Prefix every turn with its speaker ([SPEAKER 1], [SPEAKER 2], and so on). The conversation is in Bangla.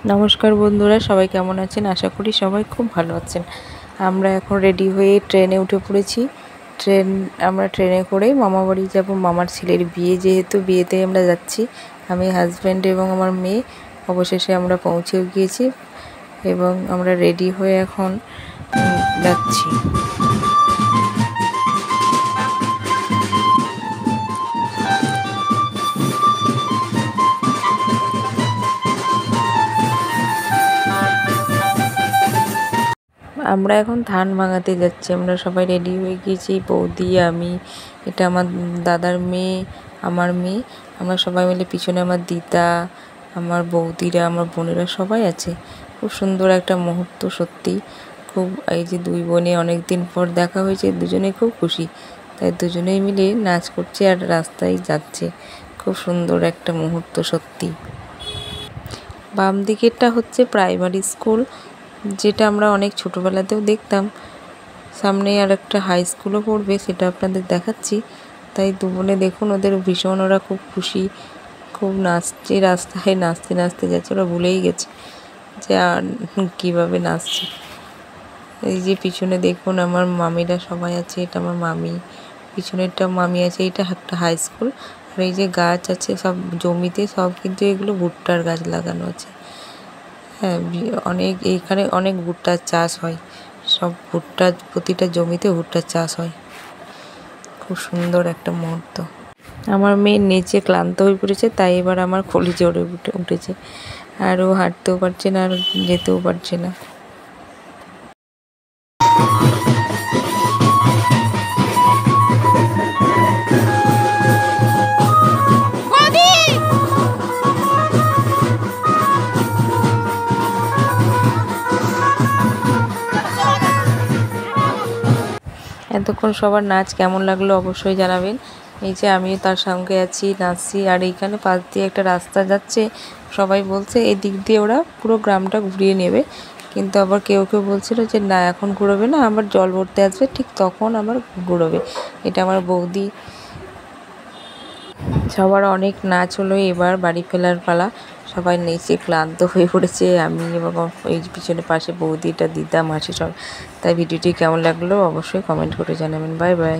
[SPEAKER 1] নমস্কার বন্ধুরা, সবাই কেমন আছেন? আশা করি সবাই খুব ভালো আছেন। আমরা এখন রেডি হয়ে ট্রেনে উঠে পড়েছি। আমরা ট্রেনে করেই মামাবাড়ি যাব। মামার ছেলের বিয়ে, যেহেতু বিয়েতে আমরা যাচ্ছি, আমি, হাজব্যান্ড এবং আমার মেয়ে। অবশেষে আমরা পৌঁছেও গিয়েছি এবং আমরা রেডি হয়ে এখন যাচ্ছি। আমরা এখন ধান ভাঙাতে যাচ্ছি। আমরা সবাই রেডি হয়ে গিয়েছি, বৌদি, আমি, এটা আমার দাদার মেয়ে, আমার মেয়ে। আমরা সবাই মিলে, পিছনে আমার দিদা, আমার বৌদিরা, আমার বোনেরা সবাই আছে। খুব সুন্দর একটা মুহূর্ত, সত্যি খুব। এই যে দুই বোনে অনেক দিন পর দেখা হয়েছে, দুজনে খুব খুশি, তাই দুজনেই মিলে নাচ করছে আর রাস্তায় যাচ্ছে। খুব সুন্দর একটা মুহূর্ত, সত্যি। বাম দিকেরটা হচ্ছে প্রাইমারি স্কুল, যেটা আমরা অনেক ছোটোবেলাতেও দেখতাম। সামনে আর একটা হাই স্কুলও পড়বে, সেটা আপনাদের দেখাচ্ছি। তাই দু বোনে দেখুন, ওদের ভীষণ, ওরা খুব খুশি, খুব নাচছে, রাস্তায় নাচতে নাচতে যাচ্ছে। ওরা ভুলেই গেছে যে আর কীভাবে নাচছে। এই যে পিছনে দেখুন, আমার মামিরা সবাই আছে। এটা আমার মামি, পিছনেরটা মামি আছে। এটা একটা হাই স্কুল। আর এই যে গাছ আছে সব জমিতে, সব কিন্তু এগুলো ভুট্টার গাছ লাগানো আছে। হ্যাঁ, এইখানে অনেক ভুট্টার চাষ হয়। সব ভুট্টা, প্রতিটা জমিতে ভুট্টার চাষ হয়। খুব সুন্দর একটা মুহূর্ত। আমার মেয়ে নেচে ক্লান্ত হয়ে পড়েছে, তাই এবার আমার কোলে চড়ে উঠেছে। আর ও হাঁটতেও পারছে না, আর যেতেও পারছে না। এতক্ষণ সবার নাচ কেমন লাগলো অবশ্যই জানাবেন। এই যে আমিও তার সঙ্গে আছি, নাচছি। আর এইখানে পাশ দিয়ে একটা রাস্তা যাচ্ছে। সবাই বলছে এই দিক দিয়ে ওরা পুরো গ্রামটা ঘুরিয়ে নেবে, কিন্তু আবার কেউ কেউ বলছিল যে না, এখন ঘুরোবে না, আবার জল ভরতে আসবে, ঠিক তখন আবার ঘুরোবে। এটা আমার বৌদি। সবার অনেক নাচ হলো, এবার বাড়ি ফেরার পালা। সবাই নেচে ক্লান্ত হয়ে পড়েছে। আমি এবং এই পিছনে পাশে বৌদিটা, দিদা, মাসি সব। তাই ভিডিওটি কেমন লাগলো অবশ্যই কমেন্ট করে জানাবেন। Bye bye.